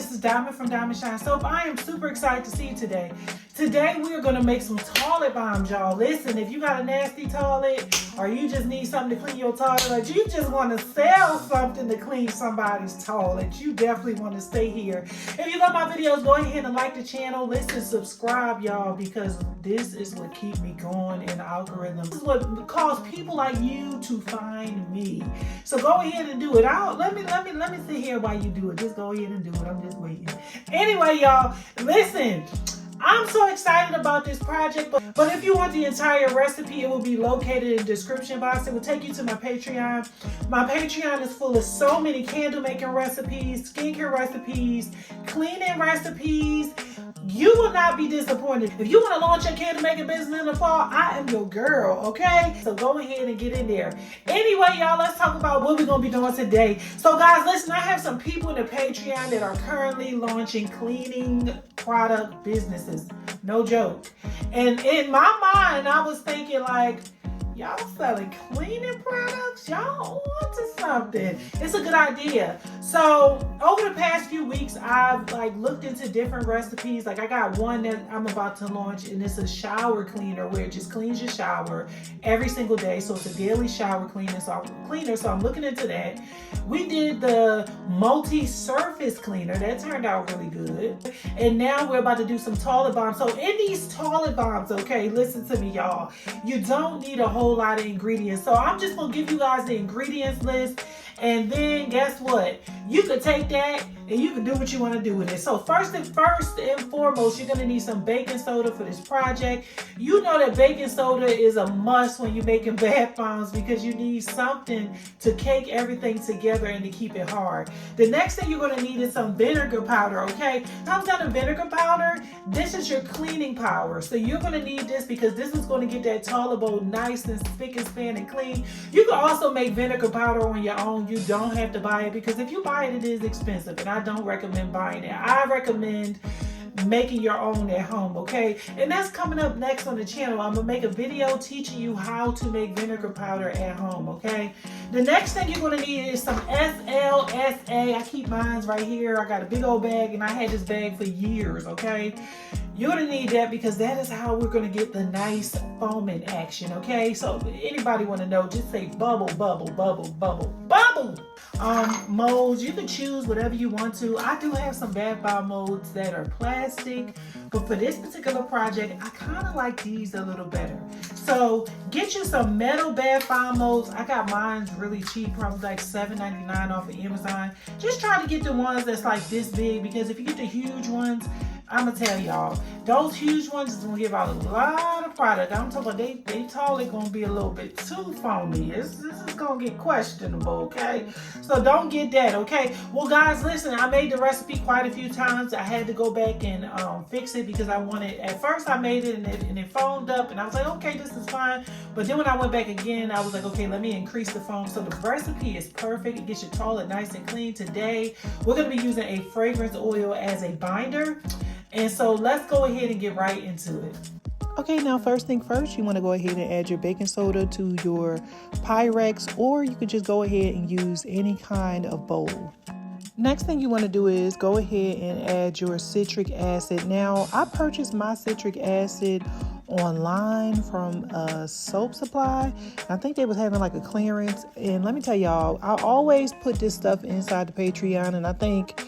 this is Diamond from Diamond Shine Soap. I am super excited to see you today. Today we are going to make some toilet bombs, y'all. Listen, if you got a nasty toilet or you just need something to clean your toilet, or you just want to sell something to clean somebody's toilet, you definitely want to stay here. If you love my videos, go ahead and like the channel. Listen, subscribe, y'all, because this is what keeps me going in the algorithm. This is what causes people like you to find me. So go ahead and do it. Let me sit here while you do it. Just go ahead and do it. I'm just waiting. Anyway, y'all, listen. I'm so excited about this project, but if you want the entire recipe, it will be located in the description box. It will take you to my Patreon. My Patreon is full of so many candle making recipes, skincare recipes, cleaning recipes. You will not be disappointed. If you want to launch your candle making business in the fall, I am your girl, okay? So go ahead and get in there. Anyway, y'all, let's talk about what we're going to be doing today. So guys, listen, I have some people in the Patreon that are currently launching cleaning product businesses. No joke. And in my mind, I was thinking like, y'all selling cleaning products? Y'all onto something. It's a good idea. So over the past few weeks, I've looked into different recipes. Like I got one that I'm about to launch, and it's a shower cleaner where it just cleans your shower every single day. So it's a daily shower cleaner. So I'm looking into that. We did the multi-surface cleaner. That turned out really good. And now we're about to do some toilet bombs. So in these toilet bombs, okay, listen to me, y'all. You don't need a whole lot of ingredients. So I'm just going to give you guys the ingredients list. And then guess what? You could take that and you can do what you want to do with it. So first and foremost, you're going to need some baking soda for this project. You know that baking soda is a must when you're making bath bombs because you need something to cake everything together and to keep it hard. The next thing you're going to need is some vinegar powder, okay? Comes down to vinegar powder. This is your cleaning powder. So you're going to need this because this is going to get that toilet bowl nice and spick and span and clean. You can also make vinegar powder on your own. You don't have to buy it because if you buy it, it is expensive, and I don't recommend buying it. I recommend making your own at home, okay? And that's coming up next on the channel. I'm gonna make a video teaching you how to make vinegar powder at home, okay? The next thing you're gonna need is some SLSA. I keep mine right here. I got a big old bag, and I had this bag for years, okay? You're gonna need that because that is how we're gonna get the nice foaming action, okay? So anybody wanna know, just say bubble, bubble, bubble, bubble, bubble. Molds, you can choose whatever you want to. I do have some bath bomb molds that are plastic, but for this particular project, I kind of like these a little better. So get you some metal bath bomb molds. I got mine really cheap, probably like $7.99 off of Amazon. Just try to get the ones that's like this big, because if you get the huge ones, I'm gonna tell y'all, those huge ones is gonna give out a lot of product. I'm talking about they totally gonna be a little bit too foamy. This is gonna get questionable, okay? So don't get that, okay? Well, guys, listen, I made the recipe quite a few times. I had to go back and fix it because I wanted, at first I made it and it foamed up, and I was like, okay, this is fine. But then when I went back again, I was like, okay, let me increase the foam. So the recipe is perfect. It gets your toilet nice and clean. Today, we're gonna be using a fragrance oil as a binder. And so let's go ahead and get right into it. Okay, now first thing first, you want to go ahead and add your baking soda to your Pyrex, or you could just go ahead and use any kind of bowl. Next thing you want to do is go ahead and add your citric acid. Now, I purchased my citric acid online from a soap supply. I think they was having like a clearance. And let me tell y'all, I always put this stuff inside the Patreon, and I think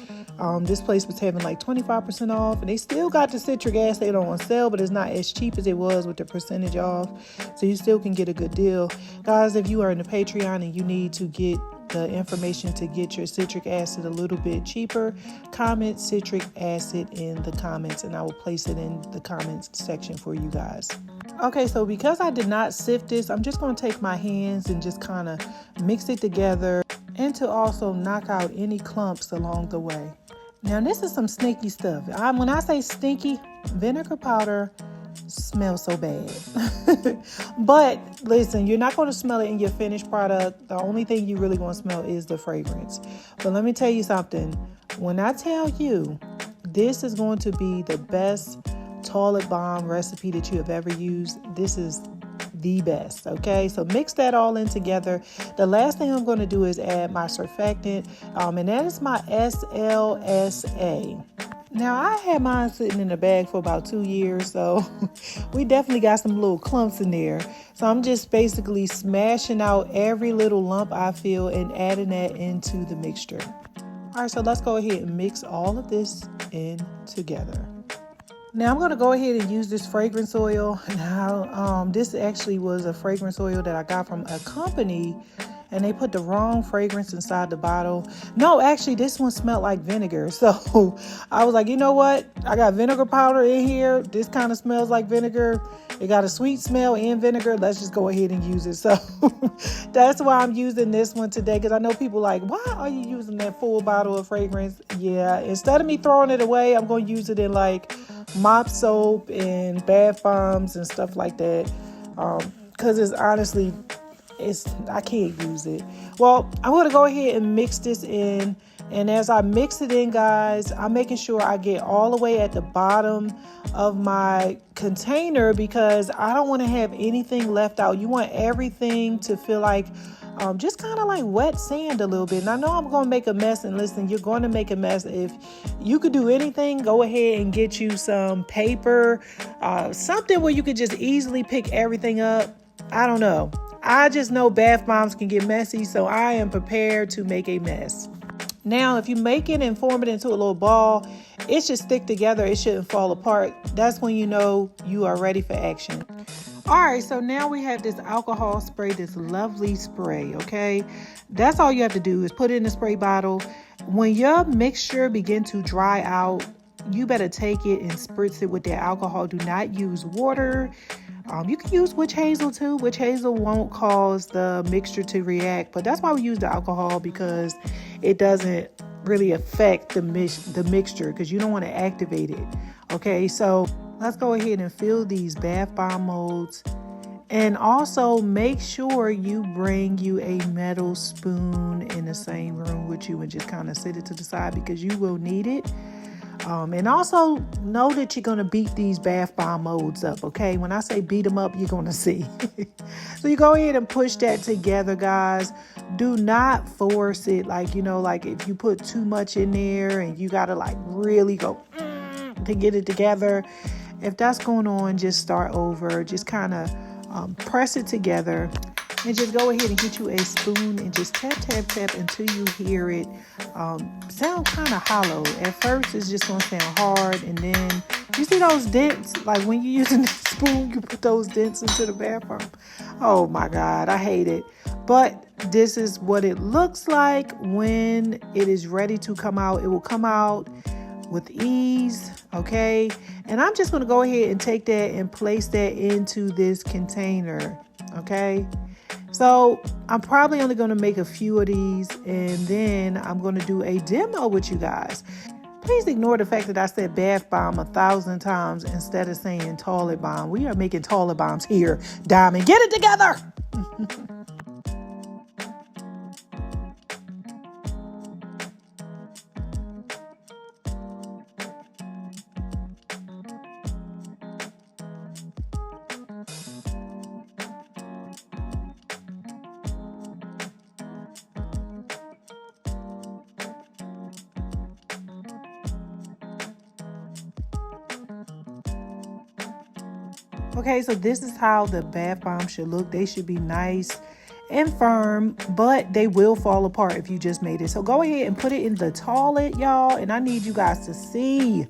this place was having like 25% off, and they still got the citric acid on sale, but it's not as cheap as it was with the percentage off. So you still can get a good deal. Guys, if you are in the Patreon and you need to get the information to get your citric acid a little bit cheaper, comment citric acid in the comments, and I will place it in the comments section for you guys. Okay, so because I did not sift this, I'm just going to take my hands and just kind of mix it together, and to also knock out any clumps along the way. Now, this is some sneaky stuff. When I say stinky, vinegar powder smells so bad. But listen, you're not going to smell it in your finished product. The only thing you really going to smell is the fragrance. But let me tell you something. When I tell you this is going to be the best toilet bomb recipe that you have ever used, this is the best. Okay, so mix that all in together. The last thing I'm going to do is add my surfactant, and that is my SLSA. Now, I had mine sitting in the bag for about 2 years, so we definitely got some little clumps in there. So I'm just basically smashing out every little lump I feel and adding that into the mixture. All right, so let's go ahead and mix all of this in together. Now I'm going to go ahead and use this fragrance oil. Now, this actually was a fragrance oil that I got from a company, and they put the wrong fragrance inside the bottle. No, actually, this one smelled like vinegar. So I was like, you know what? I got vinegar powder in here. This kind of smells like vinegar. It got a sweet smell and vinegar. Let's just go ahead and use it. So that's why I'm using this one today, because I know people like, why are you using that full bottle of fragrance? Yeah, instead of me throwing it away, I'm going to use it in like mop soap and bath bombs and stuff like that. Because it's honestly, I can't use it. Well, I'm going to go ahead and mix this in. And as I mix it in, guys, I'm making sure I get all the way at the bottom of my container, because I don't want to have anything left out. You want everything to feel like just kind of like wet sand a little bit. And I know I'm going to make a mess, and listen, you're going to make a mess. If you could do anything, go ahead and get you some paper, something where you could just easily pick everything up. I don't know. I just know bath bombs can get messy, so I am prepared to make a mess. Now, if you make it and form it into a little ball, it should stick together. It shouldn't fall apart. That's when you know you are ready for action. All right, so now we have this alcohol spray, this lovely spray, okay? That's all you have to do is put it in a spray bottle. When your mixture begins to dry out, you better take it and spritz it with that alcohol. Do not use water. You can use witch hazel too. Witch hazel won't cause the mixture to react, but that's why we use the alcohol, because it doesn't really affect the mixture, because you don't want to activate it. Okay, so let's go ahead and fill these bath bomb molds. And also make sure you bring you a metal spoon in the same room with you and just kind of sit it to the side, because you will need it. And also know that you're going to beat these bath bomb molds up, okay? When I say beat them up, you're going to see. So you go ahead and push that together, guys. Do not force it. Like, you know, like if you put too much in there and you got to like really go to get it together. If that's going on, just start over. Just kind of press it together. And just go ahead and get you a spoon and just tap, tap, tap until you hear it sound kind of hollow. At first, it's just going to sound hard. And then you see those dents? Like when you're using the spoon, you put those dents into the bathroom. Oh my God, I hate it. But this is what it looks like when it is ready to come out. It will come out with ease, okay? And I'm just going to go ahead and take that and place that into this container, okay? So I'm probably only going to make a few of these, and then I'm going to do a demo with you guys. Please ignore the fact that I said bath bomb 1,000 times instead of saying toilet bomb. We are making toilet bombs here, Diamond. Get it together! Okay, so this is how the bath bombs should look. They should be nice and firm, but they will fall apart if you just made it. So go ahead and put it in the toilet, y'all. And I need you guys to see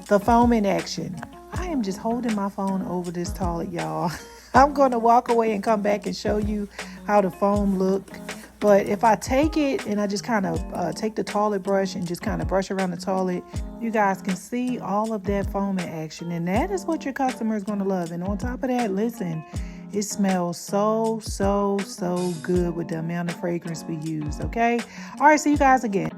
the foam in action. I am just holding my phone over this toilet, y'all. I'm going to walk away and come back and show you how the foam look. But if I take it and I just kind of take the toilet brush and just kind of brush around the toilet, you guys can see all of that foam in action. And that is what your customer is going to love. And on top of that, listen, it smells so good with the amount of fragrance we use, okay? All right, see you guys again.